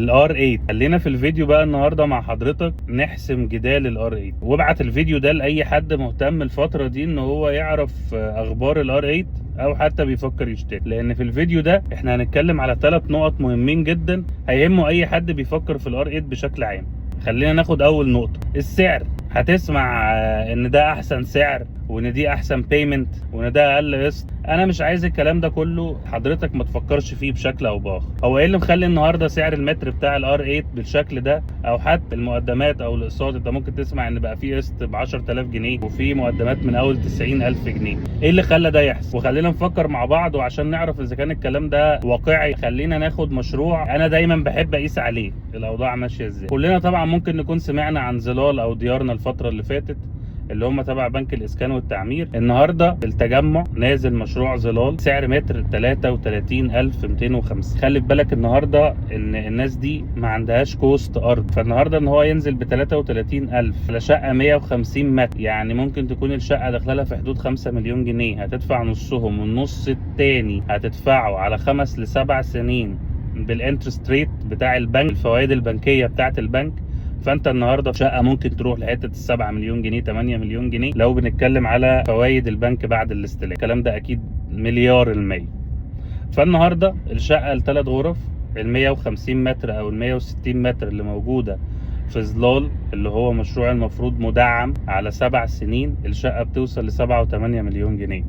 الار 8. خلينا في الفيديو بقى النهارده مع حضرتك نحسم جدال الار 8، وابعت الفيديو ده لاي حد مهتم الفتره دي ان هو يعرف اخبار الار 8 او حتى بيفكر يشتري، لان في الفيديو ده احنا هنتكلم على 3 نقط مهمين جدا هيهموا اي حد بيفكر في الار 8 بشكل عام. خلينا ناخد اول نقطه، السعر. هتسمع ان ده احسن سعر وان دي احسن بيمنت وان ده اقل قسط. انا مش عايز الكلام ده كله، حضرتك ما تفكرش فيه بشكل او باخر. هو ايه اللي مخلي النهارده سعر المتر بتاع الار 8 بالشكل ده، او حتى المقدمات او الاقساط؟ انت ممكن تسمع ان بقى في قسط ب 10000 جنيه وفي مقدمات من اول 90000 جنيه. ايه اللي خلى ده يحصل؟ وخلينا نفكر مع بعض، وعشان نعرف اذا كان الكلام ده واقعي خلينا ناخد مشروع انا دايما بحب اقيس عليه الاوضاع ماشيه ازاي. كلنا طبعا ممكن نكون سمعنا عن ظلال او ديارنا الفتره اللي فاتت اللي هم تبع بنك الاسكان والتعمير. النهارده التجمع نازل مشروع ظلال سعر متر 33250. خلي بالك النهارده ان الناس دي ما عندهاش كوست ارض، فالنهارده ان هو ينزل ب 33000 لشقه 150 متر، يعني ممكن تكون الشقه داخله لها في حدود 5 مليون جنيه. هتدفع نصهم والنص التاني هتدفعه على 5 ل 7 سنين بالانترست ريت بتاع البنك، الفوائد البنكيه بتاعت البنك. فانت النهارده شقه ممكن تروح لحته 7 مليون جنيه 8 مليون جنيه لو بنتكلم على فوائد البنك بعد الاستلام. الكلام ده اكيد مليار المية. فالنهارده الشقه الثلاث غرف ال 150 متر او ال 160 متر اللي موجوده في ظلال اللي هو مشروع المفروض مدعم على 7 سنين، الشقه بتوصل ل 7 و8 مليون جنيه.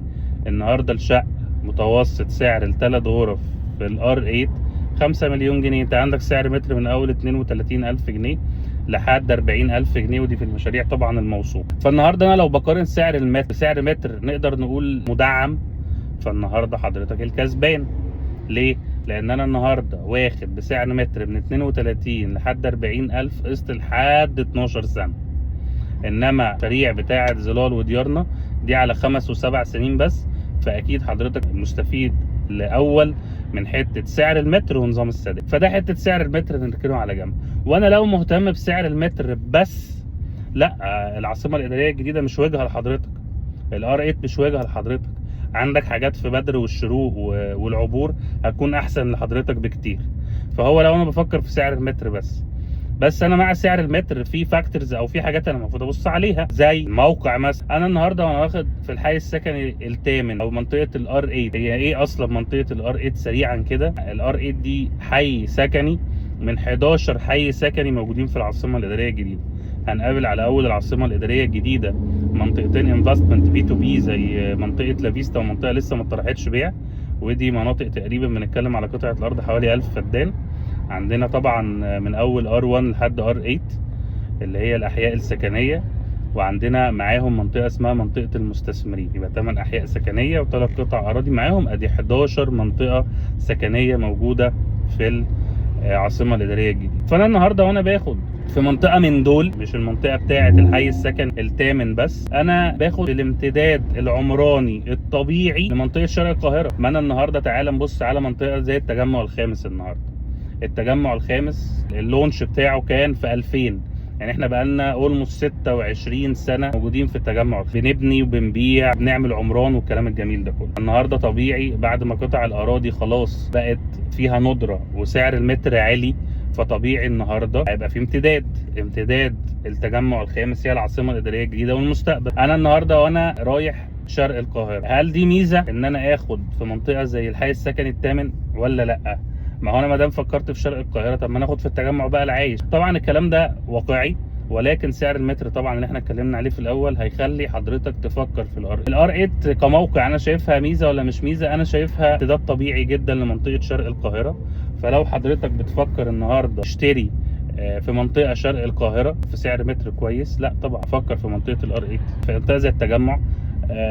النهارده الشقه متوسط سعر الثلاث غرف في الار 8 5 مليون جنيه. انت عندك سعر متر من اول 32000 جنيه لحد 40000 جنيه، ودي في المشاريع طبعا الموثوقه. فالنهارده انا لو بقارن سعر المتر بسعر متر نقدر نقول مدعم، فالنهارده حضرتك الكسبان. ليه؟ لان انا النهارده واخد بسعر متر من 32 لحد 40000 قسط لحد 12 سنه. انما المشاريع بتاعه ظلال وديارنا دي على 5 و7 سنين بس، فاكيد حضرتك مستفيد الاول من حته سعر المتر ونظام السداد. فده حته سعر المتر نركنه على جنب. وانا لو مهتم بسعر المتر بس، لا، العاصمه الاداريه الجديده مش وجهه لحضرتك، الار 8 مش وجهه لحضرتك. عندك حاجات في بدر والشروق والعبور هتكون احسن لحضرتك بكتير. فهو لو انا بفكر في سعر المتر بس انا مع سعر المتر في فاكتورز او في حاجات انا المفروض ابص عليها زي الموقع مثلا. انا النهارده وانا واخد في الحي السكني الثامن او منطقه الار 8. هي ايه اصلا منطقه الار 8 سريعا كده؟ الار 8 دي حي سكني من 11 حي سكني موجودين في العاصمه الاداريه الجديده. هنقابل على اول العاصمه الاداريه الجديده منطقتين انفستمنت بي تو بي زي منطقه لافيستا ومنطقه لسه ما اتطرحتش بيع، ودي مناطق تقريبا بنتكلم على قطعه الارض حوالي 1000 فدان. عندنا طبعا من اول R1 لحد R8 اللي هي الاحياء السكنيه، وعندنا معاهم منطقه اسمها منطقه المستثمرين، يبقى 8 احياء سكنيه و3 قطع اراضي معاهم، ادي 11 منطقه سكنيه موجوده في العاصمه الاداريه الجديده. فانا النهارده وانا باخد في منطقه من دول، مش المنطقه بتاعه الحي السكن الثامن بس، انا باخد الامتداد العمراني الطبيعي لمنطقه شرق القاهره. ما انا النهارده تعالى نبص على منطقه زي التجمع الخامس. النهارده التجمع الخامس اللونش بتاعه كان في 2000، يعني احنا بقالنا اولموست 26 سنه موجودين في التجمع، بنبني وبنبيع بنعمل عمران والكلام الجميل ده كله. النهارده طبيعي بعد ما قطع الاراضي خلاص بقت فيها ندره وسعر المتر عالي، فطبيعي النهارده هيبقى في امتداد التجمع الخامس هي العاصمه الاداريه الجديده والمستقبل. انا النهارده وانا رايح شرق القاهره، هل دي ميزه ان انا اخد في منطقه زي الحي السكني الثامن ولا لا؟ ما هو انا ما دام فكرت في شرق القاهره، طب ما ناخد في التجمع بقى العايش. طبعا الكلام ده واقعي، ولكن سعر المتر طبعا اللي احنا اتكلمنا عليه في الاول هيخلي حضرتك تفكر في الار 8 كموقع. انا شايفها ميزه ولا مش ميزه؟ انا شايفها امتداد طبيعي جدا لمنطقه شرق القاهره. فلو حضرتك بتفكر النهارده تشتري في منطقه شرق القاهره في سعر متر كويس، لا طبعا فكر في منطقه الار 8 في منطقه زي التجمع.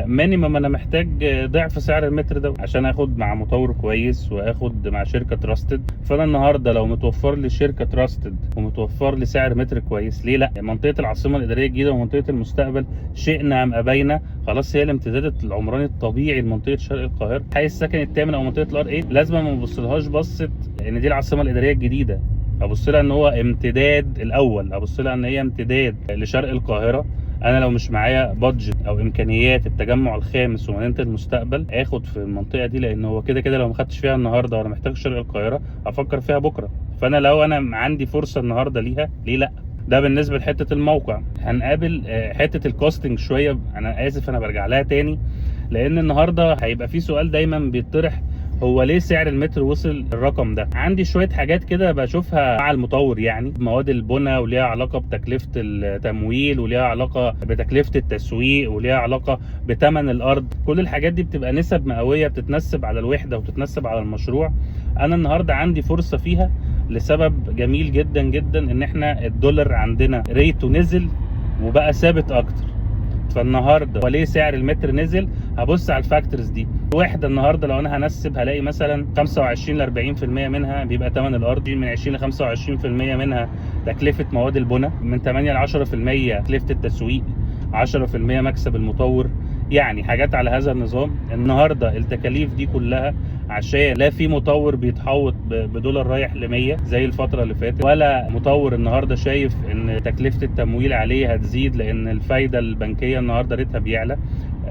مينيمم انا محتاج ضعف سعر المتر ده عشان اخد مع مطور كويس واخد مع شركه تراستد. فانا النهارده لو متوفر لي شركه تراستد ومتوفر لي سعر متر كويس، ليه لا؟ منطقه العاصمه الاداريه الجديده ومنطقه المستقبل شئنا ام ابينا خلاص هي الامتداد العمراني الطبيعي لمنطقه شرق القاهره. حي السكن الثامن او منطقه الار 8 لازم ما نبصلهاش بصه ان دي العاصمه الاداريه الجديده، ابص لها ان هو امتداد الاول، ابص لها ان هي امتداد لشرق القاهره. انا لو مش معايا بادجت او امكانيات التجمع الخامس ومدينه المستقبل اخد في المنطقه دي، لان هو كده كده لو ما خدتش فيها النهارده وانا محتاج شرق القاهره افكر فيها بكره. فانا لو انا عندي فرصه النهارده ليها، ليه لا؟ ده بالنسبه لحته الموقع. هنقابل حته الكوستنج شويه، انا اسف انا برجع لها تاني، لان النهارده هيبقى في سؤال دايما بيطرح، هو ليه سعر المتر وصل الرقم ده؟ عندي شويه حاجات كده بشوفها مع المطور، يعني مواد البناء وليها علاقه بتكلفه التمويل وليها علاقه بتكلفه التسويق وليها علاقه بثمن الارض. كل الحاجات دي بتبقى نسب مئويه بتتنسب على الوحده وبتتنسب على المشروع. انا النهارده عندي فرصه فيها لسبب جميل جدا جدا، ان احنا الدولار عندنا ريته نزل وبقى ثابت اكتر. فالنهارده وليه سعر المتر نزل؟ هبص على الفاكتورز دي. وحده النهارده لو انا هنسب هلاقي مثلا 25 ل 40% منها بيبقى ثمن الارض، من 20 ل 25% منها تكلفه مواد البناء، من 8 ل 10% تكلفه التسويق، 10% مكسب المطور. يعني حاجات على هذا النظام. النهارده التكاليف دي كلها عشان لا في مطور بيتحوط بدولار رايح ل100 زي الفتره اللي فاتت، ولا مطور النهارده شايف ان تكلفه التمويل عليه هتزيد لان الفايده البنكيه النهارده ريتها بيعلى،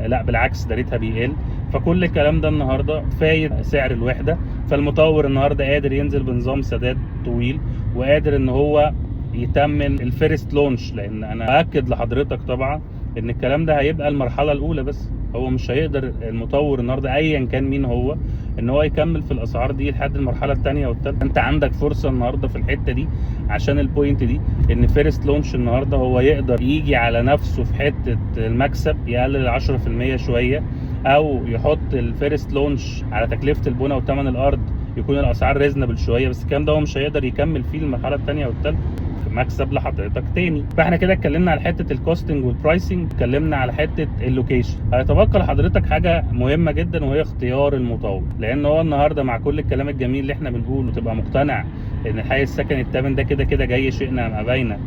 لا بالعكس ده ريتها بيقل. فكل الكلام ده النهارده فايد سعر الوحده. فالمطور النهارده قادر ينزل بنظام سداد طويل، وقادر ان هو يتمن الفيرست لونش. لان انا اكد لحضرتك طبعا ان الكلام ده هيبقى المرحله الاولى بس، هو مش هيقدر المطور النهارده ايا كان مين هو ان هو يكمل في الاسعار دي لحد المرحله الثانيه والثالثه. انت عندك فرصه النهارده في الحته دي عشان البوينت دي، ان فيرست لونش النهارده هو يقدر يجي على نفسه في حته المكسب، يقلل 10% شويه، او يحط الفيرست لونش على تكلفه البناء وثمن الارض يكون الاسعار ريزنبل شويه. بس الكلام ده هو مش هيقدر يكمل فيه المرحله الثانيه والثالثه مكسب لحضرتك تاني. فاحنا كده اتكلمنا على حته الكوستنج والبرايسنج، اتكلمنا على حته اللوكيشن. هيتبقى لحضرتك حاجه مهمه جدا وهي اختيار المطور، لان هو النهارده مع كل الكلام الجميل اللي احنا بنقوله تبقى مقتنع ان الحي السكني الثامن ده كده كده جاي شئنا ام ابينا،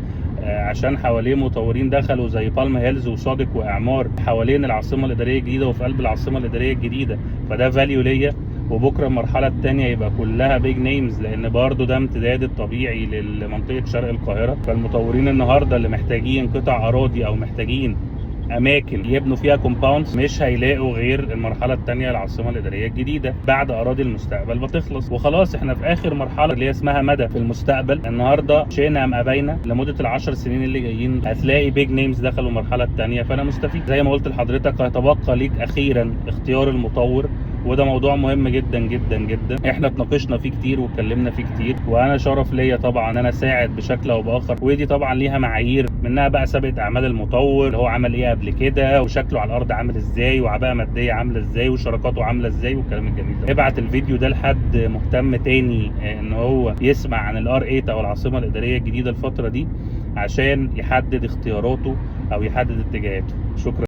عشان حواليه مطورين دخلوا زي بالم هيلز وصادق واعمار حوالين العاصمه الاداريه الجديده وفي قلب العاصمه الاداريه الجديده، فده فاليو ليا. وبكره المرحله الثانيه يبقى كلها بيج نيمز، لان برضو ده امتداد الطبيعي لمنطقه شرق القاهره. فالمطورين النهارده اللي محتاجين قطع اراضي او محتاجين اماكن يبنوا فيها كومباوندز مش هيلاقوا غير المرحله الثانيه العاصمه الاداريه الجديده بعد اراضي المستقبل بتخلص. وخلاص احنا في اخر مرحله اللي هي اسمها مدى في المستقبل. النهارده شئنا ام ابينا لمده ال10 سنين اللي جايين هتلاقي بيج نيمز دخلوا المرحله الثانيه، فانا مستفيد. زي ما قلت لحضرتك هيتبقى ليك اخيرا اختيار المطور، وده موضوع مهم جدا جدا جدا. احنا اتناقشنا فيه كتير واتكلمنا فيه كتير، وانا شرف ليا طبعا ان انا اساعد بشكل او باخر. ودي طبعا ليها معايير، منها بقى سابقه اعمال المطور اللي هو عمل ايه قبل كده، وشكله على الارض عامل ازاي، وعباءه ماديه عامله ازاي، وشراكاته عامله ازاي، والكلام الجميل ده. ابعت الفيديو ده لحد مهتم تاني ان هو يسمع عن الار 8 او العاصمه الاداريه الجديده الفتره دي، عشان يحدد اختياراته او يحدد اتجاهاته. شكرا.